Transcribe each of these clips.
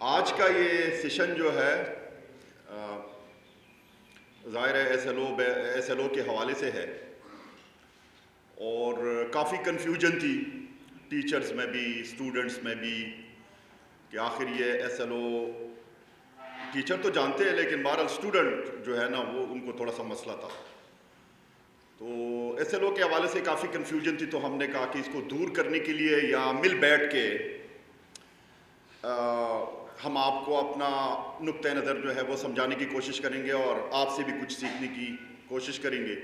آج کا یہ سیشن جو ہے ظاہر ہے ایس ایل او کے حوالے سے ہے، اور کافی کنفیوژن تھی ٹیچرز میں بھی، اسٹوڈنٹس میں بھی، کہ آخر یہ ایس ایل او ٹیچر تو جانتے ہیں لیکن بہرحال اسٹوڈنٹ جو ہے نا وہ ان کو تھوڑا سا مسئلہ تھا. تو ایس ایل او کے حوالے سے کافی کنفیوژن تھی، تو ہم نے کہا کہ اس کو دور کرنے کے لیے یا مل بیٹھ کے ہم آپ کو اپنا نقطہ نظر جو ہے وہ سمجھانے کی کوشش کریں گے، اور آپ سے بھی کچھ سیکھنے کی کوشش کریں گے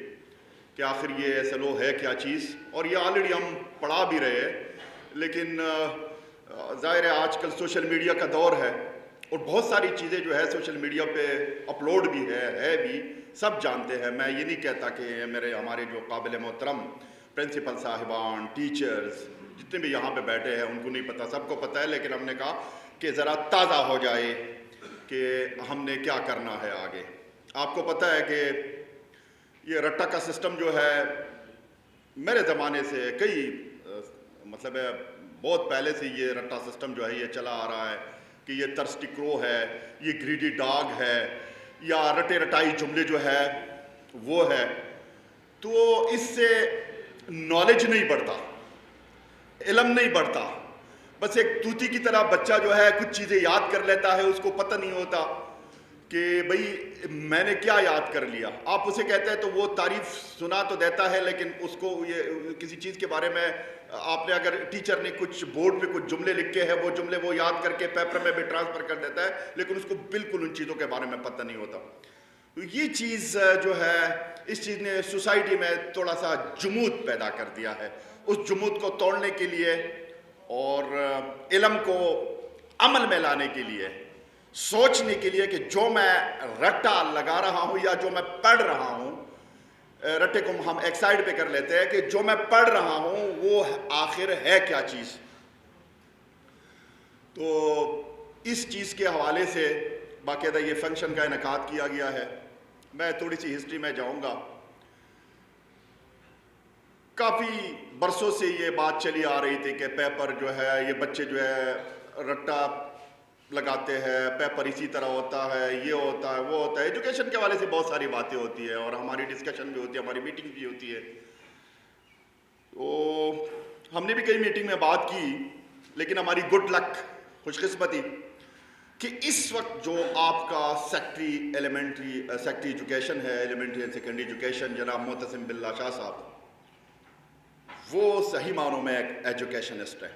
کہ آخر یہ ایس ایل او ہے کیا چیز. اور یہ آلریڈی ہم پڑھا بھی رہے ہیں، لیکن ظاہر ہے آج کل سوشل میڈیا کا دور ہے، اور بہت ساری چیزیں جو ہے سوشل میڈیا پہ اپلوڈ بھی ہے بھی، سب جانتے ہیں. میں یہ نہیں کہتا کہ ہمارے جو قابل محترم پرنسپل صاحبان، ٹیچرز جتنے بھی یہاں پہ بیٹھے ہیں ان کو نہیں پتہ، سب کو پتہ ہے، لیکن ہم نے کہا کہ ذرا تازہ ہو جائے کہ ہم نے کیا کرنا ہے آگے. آپ کو پتہ ہے کہ یہ رٹا کا سسٹم جو ہے میرے زمانے سے مطلب ہے بہت پہلے سے یہ رٹا سسٹم جو ہے یہ چلا آ رہا ہے، کہ یہ ترسٹی کرو ہے، یہ گریڈی ڈاگ ہے، یا رٹے رٹائی جملے جو ہے وہ ہے. تو اس سے نالج نہیں بڑھتا، علم نہیں بڑھتا، بس ایک طوطی کی طرح بچہ جو ہے کچھ چیزیں یاد کر لیتا ہے، اس کو پتہ نہیں ہوتا کہ بھئی میں نے کیا یاد کر لیا. آپ اسے کہتے ہیں تو وہ تعریف سنا تو دیتا ہے، لیکن اس کو یہ کسی چیز کے بارے میں آپ نے اگر ٹیچر نے کچھ بورڈ پہ کچھ جملے لکھے ہیں، وہ جملے وہ یاد کر کے پیپر میں بھی ٹرانسفر کر دیتا ہے، لیکن اس کو بالکل ان چیزوں کے بارے میں پتہ نہیں ہوتا. تو یہ چیز جو ہے اس چیز نے سوسائٹی میں تھوڑا سا جمود پیدا کر دیا ہے. اس جمود کو توڑنے کے لیے اور علم کو عمل میں لانے کے لیے، سوچنے کے لیے کہ جو میں رٹا لگا رہا ہوں یا جو میں پڑھ رہا ہوں، رٹے کو ہم ایک سائڈ پہ کر لیتے ہیں، کہ جو میں پڑھ رہا ہوں وہ آخر ہے کیا چیز. تو اس چیز کے حوالے سے باقاعدہ یہ فنکشن کا انعقاد کیا گیا ہے. میں تھوڑی سی ہسٹری میں جاؤں گا. کافی برسوں سے یہ بات چلی آ رہی تھی کہ پیپر جو ہے یہ بچے جو ہے رٹا لگاتے ہیں، پیپر اسی طرح ہوتا ہے، یہ ہوتا ہے، وہ ہوتا ہے. ایجوکیشن کے حوالے سے بہت ساری باتیں ہوتی ہیں، اور ہماری ڈسکشن بھی ہوتی ہے، ہماری میٹنگ بھی ہوتی ہے. تو ہم نے بھی کئی میٹنگ میں بات کی، لیکن ہماری گڈ لک، خوش قسمتی، کہ اس وقت جو آپ کا سیکٹری ایجوکیشن ہے، ایلیمنٹری اینڈ سیکنڈری ایجوکیشن، جناب معتصم باللہ شاہ صاحب، وہ صحیح معنوں میں ایک ایجوکیشنسٹ ہے.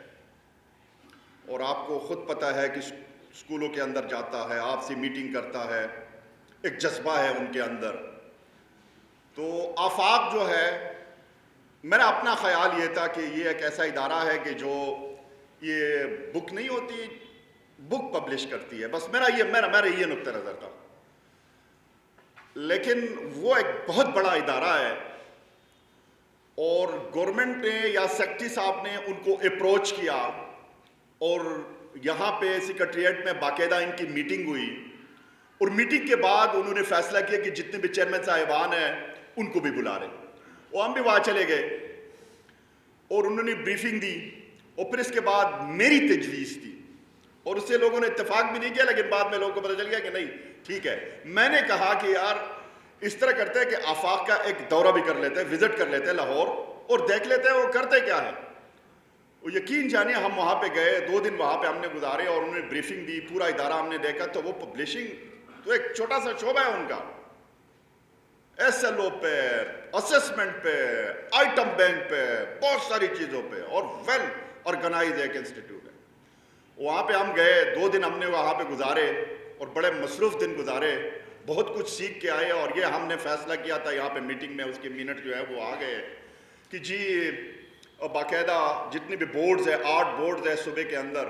اور آپ کو خود پتہ ہے کہ اسکولوں کے اندر جاتا ہے، آپ سے میٹنگ کرتا ہے، ایک جذبہ ہے ان کے اندر. تو آفاق جو ہے، میرا اپنا خیال یہ تھا کہ یہ ایک ایسا ادارہ ہے کہ جو یہ بک نہیں ہوتی، بک پبلش کرتی ہے، بس میرا یہ نقطہ نظر تھا. لیکن وہ ایک بہت بڑا ادارہ ہے، اور گورنمنٹ نے یا سیکرٹری صاحب نے ان کو اپروچ کیا، اور یہاں پہ سیکرٹریٹ میں باقاعدہ ان کی میٹنگ ہوئی، اور میٹنگ کے بعد انہوں نے فیصلہ کیا کہ جتنے بھی چیئرمین صاحبان ہیں ان کو بھی بلا لیں. اور ہم بھی وہاں چلے گئے، اور انہوں نے بریفنگ دی، اور پھر اس کے بعد میری تجویز تھی، اور اس سے لوگوں نے اتفاق بھی نہیں کیا، لیکن بعد میں لوگوں کو پتہ چل گیا کہ نہیں ٹھیک ہے. میں نے کہا کہ یار اس طرح کرتے ہیں کہ آفاق کا ایک دورہ بھی کر لیتے ہیں، وزٹ کر لیتے ہیں لاہور، اور دیکھ لیتے ہیں وہ کرتے کیا ہے. وہ یقین جانیے ہم وہاں پہ گئے، 2 دن وہاں پہ ہم نے گزارے، اور انہوں نے بریفنگ دی، پورا ادارہ ہم نے دیکھا. تو وہ پبلشنگ تو ایک چھوٹا سا شعبہ ہے ان کا، ایس ایل او پہ، اسسمنٹ پہ، آئٹم بینک پہ، بہت ساری چیزوں پہ، اور ویل آرگنائز ایک انسٹیٹیوٹ ہے. وہاں پہ ہم گئے، 2 دن ہم نے وہاں پہ گزارے، اور بڑے مصروف دن گزارے، بہت کچھ سیکھ کے آئے. اور یہ ہم نے فیصلہ کیا تھا یہاں پہ میٹنگ میں، اس کے منٹ جو ہے وہ آ گئے کہ جی باقاعدہ جتنے بھی بورڈز ہیں، 8 بورڈز ہیں صوبے کے اندر،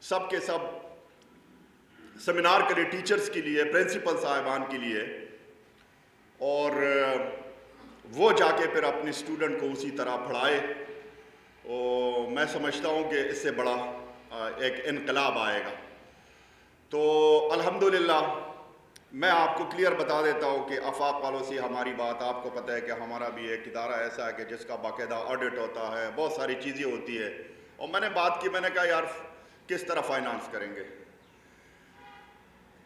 سب کے سب سیمینار کے لیے، ٹیچرز کے لیے، پرنسپل صاحبان کے لیے، اور وہ جا کے پھر اپنے اسٹوڈنٹ کو اسی طرح پڑھائے. اور میں سمجھتا ہوں کہ اس سے بڑا ایک انقلاب آئے گا. تو الحمدللہ میں آپ کو کلیئر بتا دیتا ہوں کہ آفاق والوں سے ہماری بات، آپ کو پتہ ہے کہ ہمارا بھی ایک ادارہ ایسا ہے کہ جس کا باقاعدہ آڈٹ ہوتا ہے، بہت ساری چیزیں ہوتی ہے. اور میں نے بات کی، میں نے کہا یار کس طرح فائنانس کریں گے.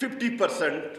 50%,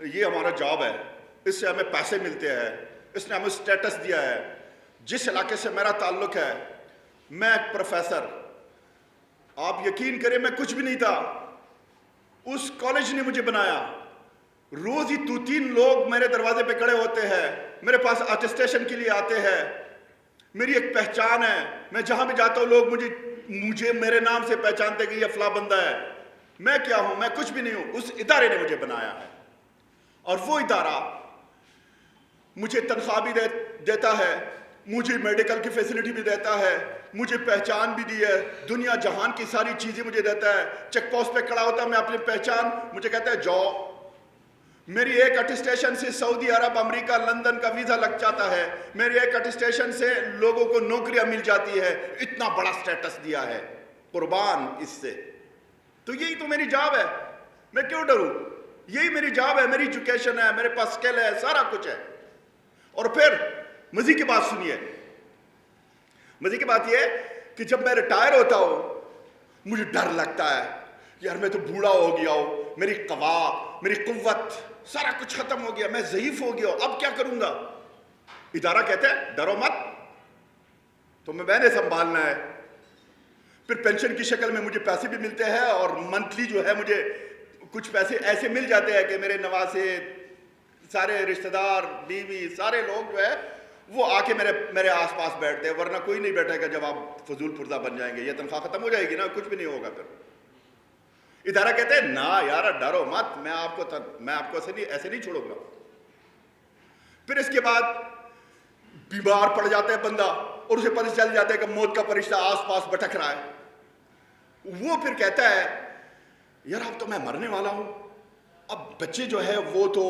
یہ ہمارا جاب ہے، اس سے ہمیں پیسے ملتے ہیں، اس نے ہمیں سٹیٹس دیا ہے۔ جس علاقے سے میرا تعلق ہے، میں ایک پروفیسر، آپ یقین کریں میں کچھ بھی نہیں تھا، اس کالج نے مجھے بنایا۔ روز ہی 2-3 لوگ میرے دروازے پہ کھڑے ہوتے ہیں، میرے پاس اٹیسٹیشن کے لیے آتے ہیں، میری ایک پہچان ہے، میں جہاں بھی جاتا ہوں لوگ مجھے میرے نام سے پہچانتے کہ یہ فلاں بندہ ہے۔ میں کیا ہوں؟ میں کچھ بھی نہیں ہوں، اس ادارے نے مجھے بنایا ہے، اور وہ ادارہ مجھے تنخواہ بھی دیتا ہے، مجھے میڈیکل کی فیسلٹی بھی دیتا ہے، مجھے پہچان بھی دی ہے، دنیا جہان کی ساری چیزیں مجھے دیتا ہے۔ چیک پوسٹ پہ کھڑا ہوتا ہے میں اپنی پہچان، مجھے کہتا ہے جاؤ۔ میری ایک اٹیسٹیشن سے سعودی عرب، امریکہ، لندن کا ویزا لگ جاتا ہے، میری ایک اٹیسٹیشن سے لوگوں کو نوکریاں مل جاتی ہے، اتنا بڑا سٹیٹس دیا ہے، قربان اس سے۔ تو یہی تو میری جاب ہے، میں کیوں ڈروں؟ یہی میری جاب ہے، میری ایجوکیشن ہے، میرے پاس سکل ہے، سارا کچھ ہے۔ اور پھر مزید کی بات سنیے، مزید کی بات یہ ہے کہ جب میں ریٹائر ہوتا ہوں مجھے ڈر لگتا ہے، یار میں تو بوڑھا ہو گیا ہوں، میری قوا، میری قوت، سارا کچھ ختم ہو گیا، میں ضعیف ہو گیا ہوں، اب کیا کروں گا؟ ادارہ کہتے ہیں ڈرو مت، تمہیں میں نے سنبھالنا ہے۔ پھر پینشن کی شکل میں مجھے پیسے بھی ملتے ہیں، اور منتھلی جو ہے مجھے کچھ پیسے ایسے مل جاتے ہیں کہ میرے نواسے، سارے رشتہ دار، بیوی، سارے لوگ جو ہے وہ آ کے میرے آس پاس بیٹھتے ہیں، ورنہ کوئی نہیں بیٹھے گا جب آپ فضول پردہ بن جائیں گے، یہ تنخواہ ختم ہو جائے گی نا، کچھ بھی نہیں ہوگا۔ پھر ادارہ کہتے ہیں نا یار ڈرو مت، میں آپ کو ایسے نہیں چھوڑوں گا۔ پھر اس کے بعد بیمار پڑ جاتا ہے بندہ، اور اسے پتہ چل جاتا ہے کہ موت کا فرشتہ آس پاس بھٹک رہا ہے، وہ پھر کہتا ہے یار اب تو میں مرنے والا ہوں، اب بچے جو ہے وہ تو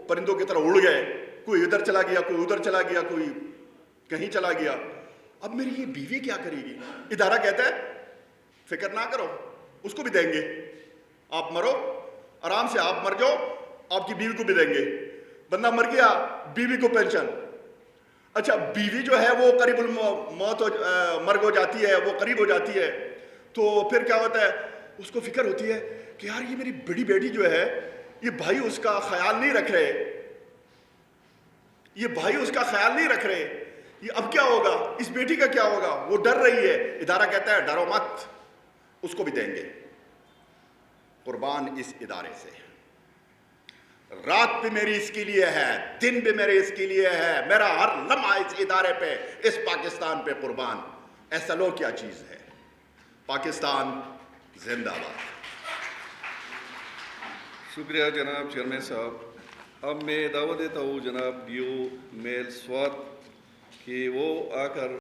پرندوں کی طرح اڑ گئے، کوئی ادھر چلا گیا، کوئی ادھر چلا گیا، کوئی کہیں چلا گیا، اب میری یہ بیوی کیا کرے گی؟ ادارہ کہتا ہے فکر نہ کرو، اس کو بھی دیں گے، آپ مرو آرام سے، آپ مر جاؤ، آپ کی بیوی کو بھی دیں گے۔ بندہ مر گیا، بیوی کو پینشن۔ اچھا بیوی جو ہے وہ قریب الموت مرگ ہو جاتی ہے، وہ قریب ہو جاتی ہے، تو پھر کیا ہوتا ہے؟ اس کو فکر ہوتی ہے کہ یار یہ میری بڑی بیٹی جو ہے، یہ بھائی اس کا خیال نہیں رکھ رہے، یہ بھائی اس کا خیال نہیں رکھ رہے، یہ اب کیا ہوگا؟ اس بیٹی کا کیا ہوگا؟ وہ ڈر رہی ہے۔ ادارہ کہتا ہے ڈرو مت، اس کو بھی دیں گے۔ قربان اس ادارے سے، رات بھی میری اس کے لیے ہے، دن بھی میرے اس کے لیے ہے، میرا ہر لمحہ اس ادارے پہ، اس پاکستان پہ قربان۔ ایسا لو کیا چیز ہے؟ پاکستان زندہ باد۔ شکریہ جناب چیئرمین صاحب۔ اب میں دعوت دیتا ہوں جناب ڈیو میل سوات کہ وہ آ کر